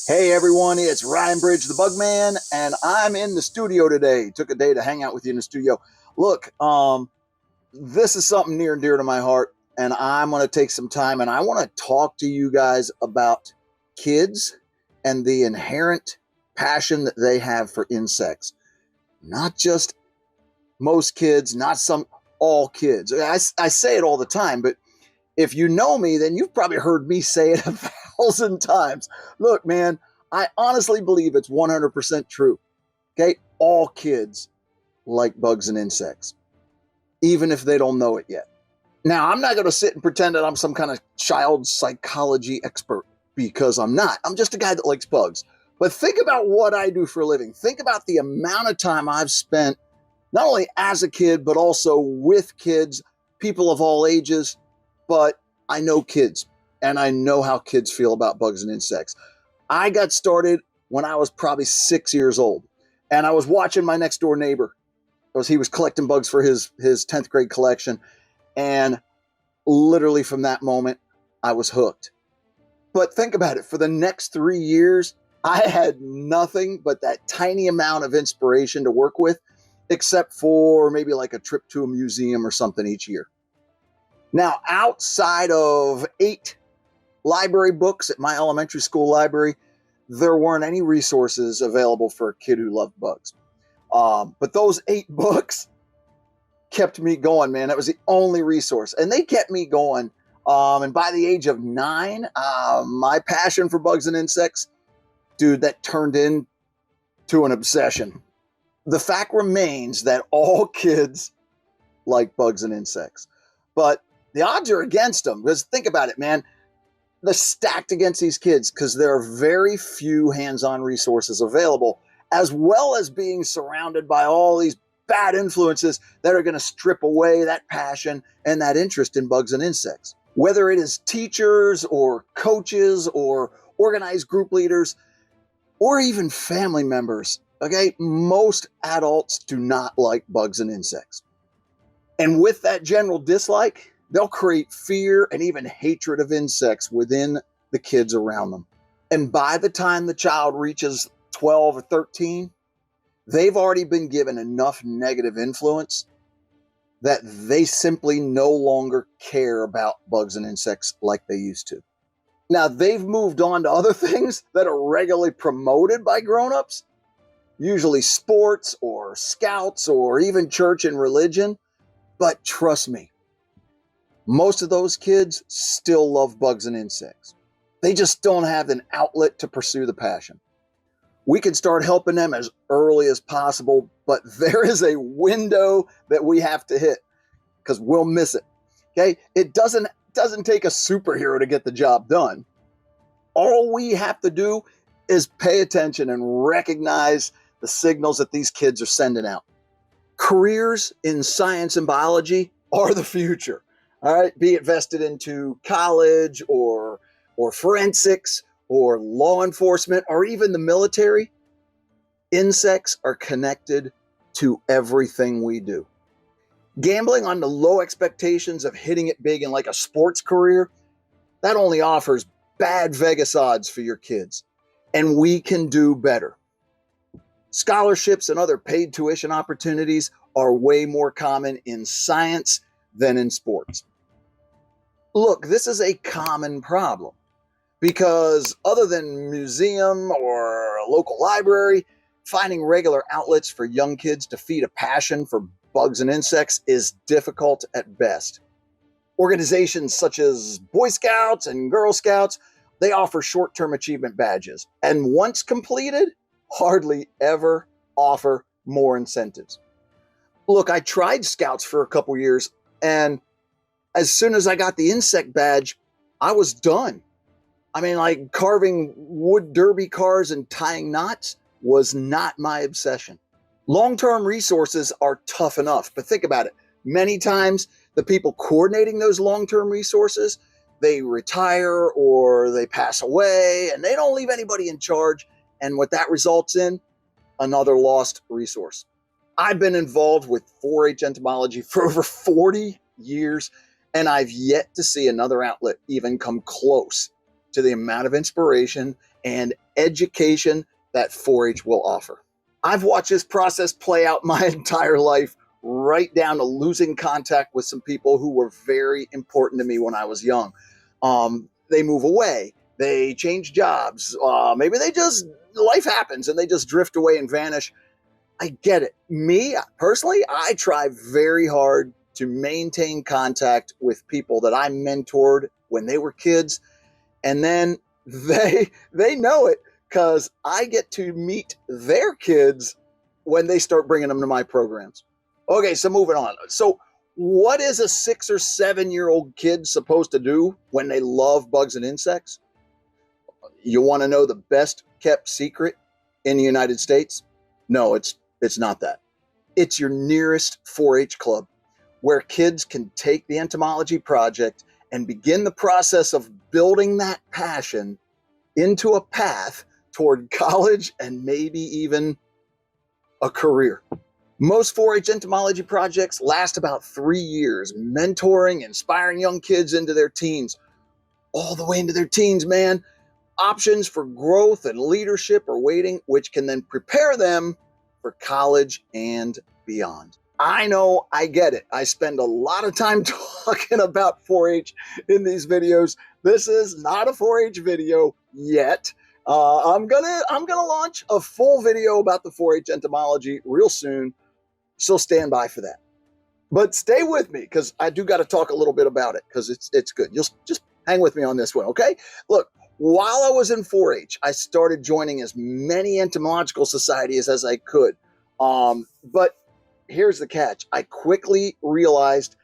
Hey everyone, it's Ryan Bridge the BugMan, and I'm in the studio today. Took a day to hang out with you in the studio. Look, this is something near and dear to my heart, and I'm going to take some time and I want to talk to you guys about kids and the inherent passion that they have for insects. Not just most kids, not some, all kids. I say it all the time, but if you know me, then you've probably heard me say it 1,000 times. Look, man, I honestly believe it's 100% true. Okay, all kids like bugs and insects, even if they don't know it yet. Now, I'm not going to sit and pretend that I'm some kind of child psychology expert, because I'm not. I'm just a guy that likes bugs. But think about what I do for a living. Think about the amount of time I've spent not only as a kid, but also with kids, people of all ages. But I know kids, and I know how kids feel about bugs and insects. I got started when I was probably 6 years old, and I was watching my next door neighbor because he was collecting bugs for his 10th grade collection. And literally from that moment, I was hooked. But think about it. For the next 3 years, I had nothing but that tiny amount of inspiration to work with, except for maybe like a trip to a museum or something each year. Now, outside of 8 library books at my elementary school library, there weren't any resources available for a kid who loved bugs. But those 8 books kept me going, man. That was the only resource. And they kept me going. And by the age of 9, my passion for bugs and insects, dude, that turned into an obsession. The fact remains that all kids like bugs and insects. But the odds are against them. Because think about it, man. They're stacked against these kids because there are very few hands-on resources available, as well as being surrounded by all these bad influences that are going to strip away that passion and that interest in bugs and insects. Whether it is teachers or coaches or organized group leaders or even family members, okay, most adults do not like bugs and insects. And with that general dislike, they'll create fear and even hatred of insects within the kids around them. And by the time the child reaches 12 or 13, they've already been given enough negative influence that they simply no longer care about bugs and insects like they used to. Now, they've moved on to other things that are regularly promoted by grown-ups, usually sports or scouts or even church and religion. But trust me, most of those kids still love bugs and insects. They just don't have an outlet to pursue the passion. We can start helping them as early as possible, but there is a window that we have to hit because we'll miss it. Okay? It doesn't take a superhero to get the job done. All we have to do is pay attention and recognize the signals that these kids are sending out. Careers in science and biology are the future. All right, be it vested into college or forensics or law enforcement or even the military, insects are connected to everything we do. Gambling on the low expectations of hitting it big in like a sports career, that only offers bad Vegas odds for your kids. And we can do better. Scholarships and other paid tuition opportunities are way more common in science than in sports. Look, this is a common problem because other than museum or a local library, finding regular outlets for young kids to feed a passion for bugs and insects is difficult at best. Organizations such as Boy Scouts and Girl Scouts, they offer short-term achievement badges, and once completed, hardly ever offer more incentives. Look, I tried Scouts for a couple years, and as soon as I got the insect badge, I was done. I mean, like carving wood derby cars and tying knots was not my obsession. Long-term resources are tough enough, but think about it. Many times, the people coordinating those long-term resources, they retire or they pass away, and they don't leave anybody in charge. And what that results in, another lost resource. I've been involved with 4-H entomology for over 40 years, and I've yet to see another outlet even come close to the amount of inspiration and education that 4-H will offer. I've watched this process play out my entire life, right down to losing contact with some people who were very important to me when I was young. They move away, they change jobs, maybe life happens and they just drift away and vanish. I get it. Me, personally, I try very hard to maintain contact with people that I mentored when they were kids, and then they know it because I get to meet their kids when they start bringing them to my programs. Okay, so moving on. So what is a 6 or 7-year-old kid supposed to do when they love bugs and insects? You want to know the best kept secret in the United States? No, it's not that. It's your nearest 4-H club, where kids can take the entomology project and begin the process of building that passion into a path toward college and maybe even a career. Most 4-H entomology projects last about 3 years, mentoring, inspiring young kids into their teens, all the way into their teens, man. Options for growth and leadership are waiting, which can then prepare them for college and beyond. I know, I get it. I spend a lot of time talking about 4-H in these videos. This is not a 4-H video yet. I'm gonna launch a full video about the 4-H entomology real soon, so stand by for that. But stay with me because I do got to talk a little bit about it because it's good. You'll just hang with me on this one, okay? Look, while I was in 4-H, I started joining as many entomological societies as I could. But here's the catch. I quickly realized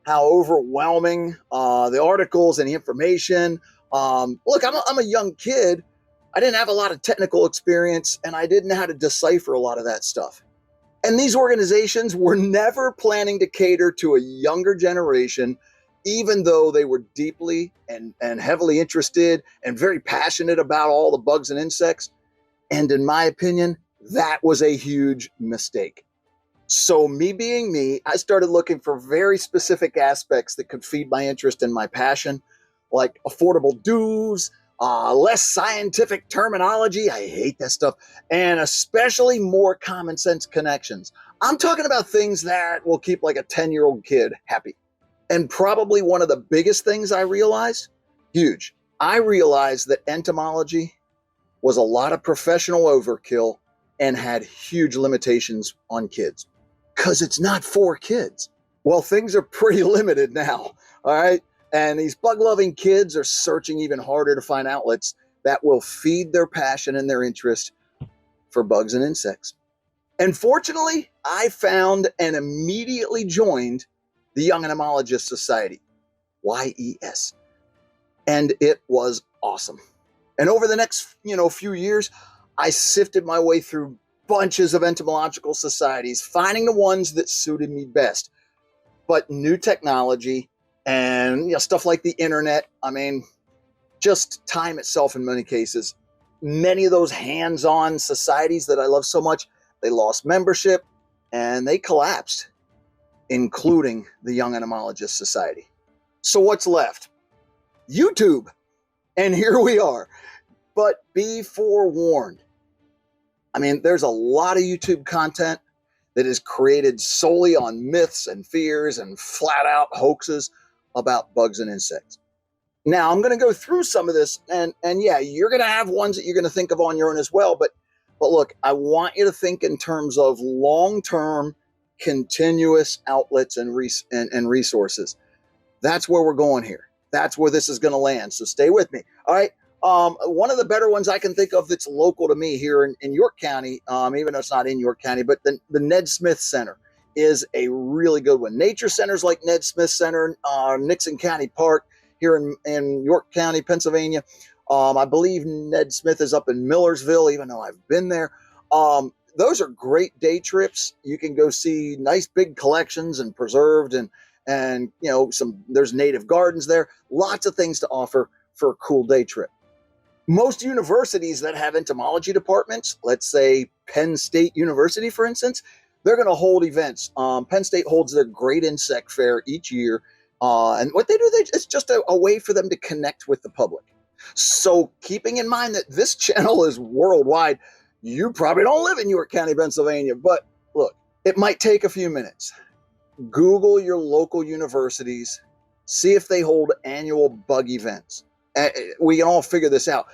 how overwhelming the articles and the information. Look, I'm a young kid. I didn't have a lot of technical experience, and I didn't know how to decipher a lot of that stuff. And these organizations were never planning to cater to a younger generation, even though they were deeply and heavily interested and very passionate about all the bugs and insects. And in my opinion, that was a huge mistake. So me being me, I started looking for very specific aspects that could feed my interest and my passion, like affordable dues, less scientific terminology. I hate that stuff. And especially more common sense connections. I'm talking about things that will keep like a 10-year-old kid happy. And probably one of the biggest things I realized, huge, I realized that entomology was a lot of professional overkill and had huge limitations on kids. Because it's not for kids. Well, things are pretty limited now, all right? And these bug-loving kids are searching even harder to find outlets that will feed their passion and their interest for bugs and insects. And fortunately, I found and immediately joined the Young Entomologist Society, YES. And it was awesome. And over the next, few years, I sifted my way through bunches of entomological societies, finding the ones that suited me best. But new technology and stuff like the internet, just time itself in many cases. Many of those hands-on societies that I love so much, they lost membership and they collapsed, including the Young Entomologist Society. So what's left? YouTube. And here we are. But be forewarned. There's a lot of YouTube content that is created solely on myths and fears and flat out hoaxes about bugs and insects. Now, I'm going to go through some of this, and yeah, you're going to have ones that you're going to think of on your own as well. But look, I want you to think in terms of long-term, continuous outlets and resources. That's where we're going here. That's where this is going to land. So stay with me. All right. One of the better ones I can think of that's local to me here in York County, even though it's not in York County, but the Ned Smith Center is a really good one. Nature centers like Ned Smith Center, Nixon County Park here in York County, Pennsylvania. I believe Ned Smith is up in Millersville, even though I've been there. Those are great day trips. You can go see nice big collections and preserved and there's native gardens there. Lots of things to offer for a cool day trip. Most universities that have entomology departments, let's say Penn State University, for instance, they're going to hold events. Penn State holds their Great Insect Fair each year. And what they do, it's just a way for them to connect with the public. So keeping in mind that this channel is worldwide, you probably don't live in York County, Pennsylvania, but look, it might take a few minutes. Google your local universities, see if they hold annual bug events. We can all figure this out.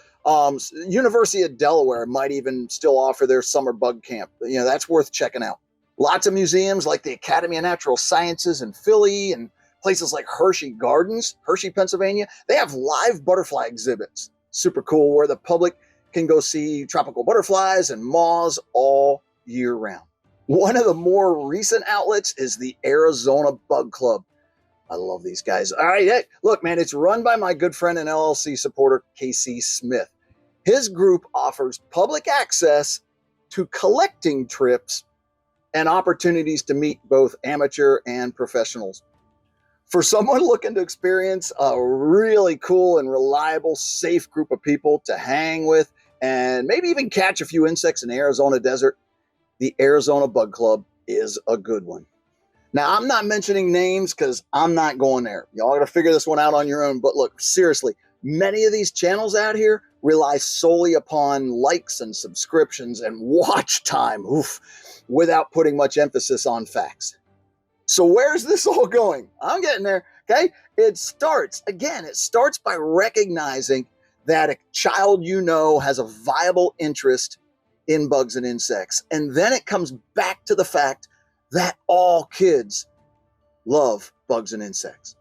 University of Delaware might even still offer their summer bug camp. That's worth checking out. Lots of museums like the Academy of Natural Sciences in Philly and places like Hershey Gardens, Hershey, Pennsylvania, they have live butterfly exhibits. Super cool, where the public can go see tropical butterflies and moths all year round. One of the more recent outlets is the Arizona Bug Club. I love these guys. All right, hey, look, man, it's run by my good friend and LLC supporter, Casey Smith. His group offers public access to collecting trips and opportunities to meet both amateur and professionals. For someone looking to experience a really cool and reliable, safe group of people to hang with and maybe even catch a few insects in the Arizona desert, the Arizona Bug Club is a good one. Now, I'm not mentioning names because I'm not going there. Y'all got to figure this one out on your own. But look, seriously, many of these channels out here rely solely upon likes and subscriptions and watch time, without putting much emphasis on facts. So where's this all going? I'm getting there, okay? It starts by recognizing that a child has a viable interest in bugs and insects. And then it comes back to the fact that all kids love bugs and insects.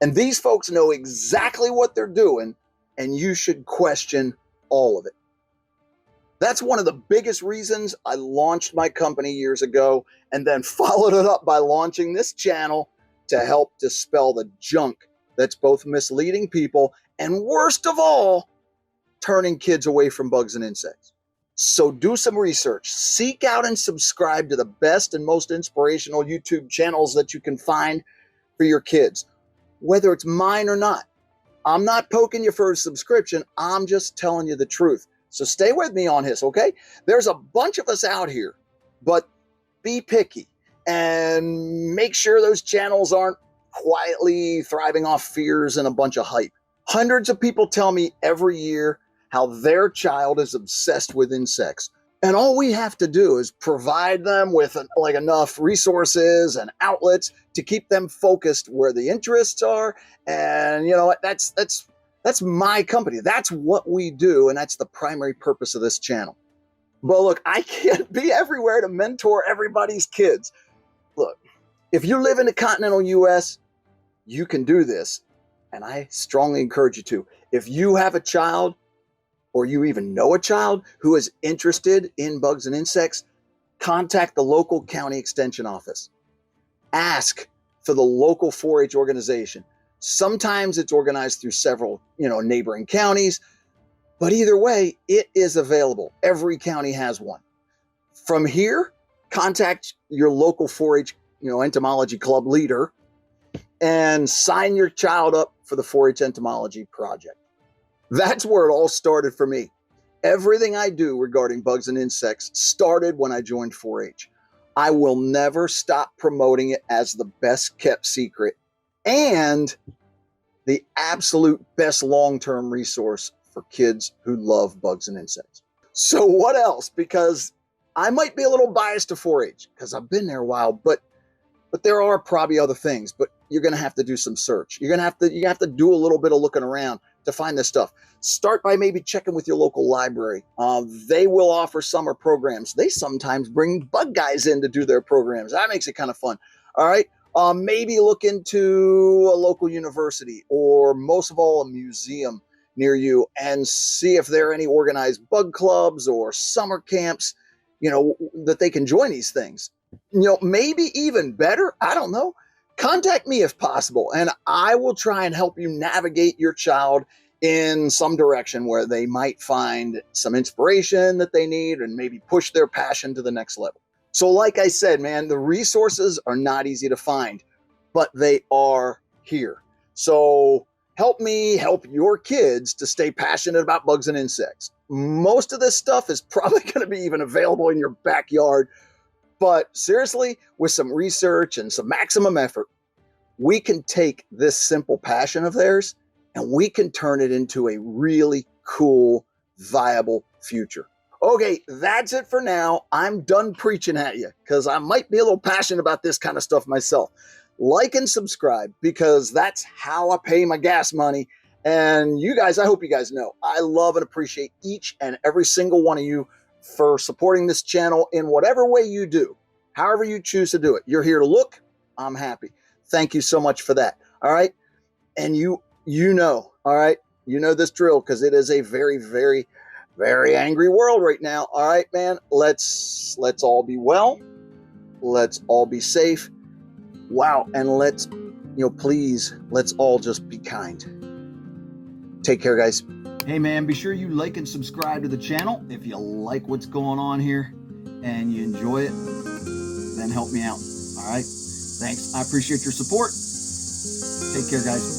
And these folks know exactly what they're doing, and you should question all of it. That's one of the biggest reasons I launched my company years ago and then followed it up by launching this channel to help dispel the junk that's both misleading people and, worst of all, turning kids away from bugs and insects. So do some research. Seek out and subscribe to the best and most inspirational YouTube channels that you can find for your kids, whether it's mine or not. I'm not poking you for a subscription. I'm just telling you the truth. So stay with me on this, okay? There's a bunch of us out here, but be picky and make sure those channels aren't quietly thriving off fears and a bunch of hype. Hundreds of people tell me every year how their child is obsessed with insects. And all we have to do is provide them with enough resources and outlets to keep them focused where the interests are. And you know what? That's my company. That's what we do. And that's the primary purpose of this channel. But look, I can't be everywhere to mentor everybody's kids. Look, if you live in the continental US, you can do this. And I strongly encourage you to. If you have a child, or you even know a child who is interested in bugs and insects, contact the local county extension office. Ask for the local 4-H organization. Sometimes it's organized through several, neighboring counties, but either way, it is available. Every county has one. From here, contact your local 4-H, entomology club leader and sign your child up for the 4-H entomology project. That's where it all started for me. Everything I do regarding bugs and insects started when I joined 4-H. I will never stop promoting it as the best kept secret and the absolute best long-term resource for kids who love bugs and insects. So what else? Because I might be a little biased to 4-H because I've been there a while, but there are probably other things. But you're going to have to do some search. You have to do a little bit of looking around to find this stuff. Start by maybe checking with your local library. They will offer summer programs. They sometimes bring bug guys in to do their programs. That makes it kind of fun. All right. Maybe look into a local university or most of all a museum near you and see if there are any organized bug clubs or summer camps, that they can join these things. Maybe even better, I don't know, contact me if possible, and I will try and help you navigate your child in some direction where they might find some inspiration that they need and maybe push their passion to the next level. So like I said, man, the resources are not easy to find, but they are here. So help me help your kids to stay passionate about bugs and insects. Most of this stuff is probably going to be even available in your backyard. But seriously, with some research and some maximum effort, we can take this simple passion of theirs and we can turn it into a really cool, viable future. Okay, that's it for now. I'm done preaching at you because I might be a little passionate about this kind of stuff myself. Like and subscribe because that's how I pay my gas money. And you guys, I hope you guys know, I love and appreciate each and every single one of you for supporting this channel in whatever way you do, however you choose to do it. You're here to look, I'm happy. Thank you so much for that. All right. And you know, all right, you know this drill because it is a very, very, very angry world right now. All right, man, let's all be well. Let's all be safe. Wow. And let's, please, let's all just be kind. Take care, guys. Hey, man, be sure you like and subscribe to the channel if you like what's going on here and you enjoy it, then help me out. All right. Thanks. I appreciate your support. Take care, guys.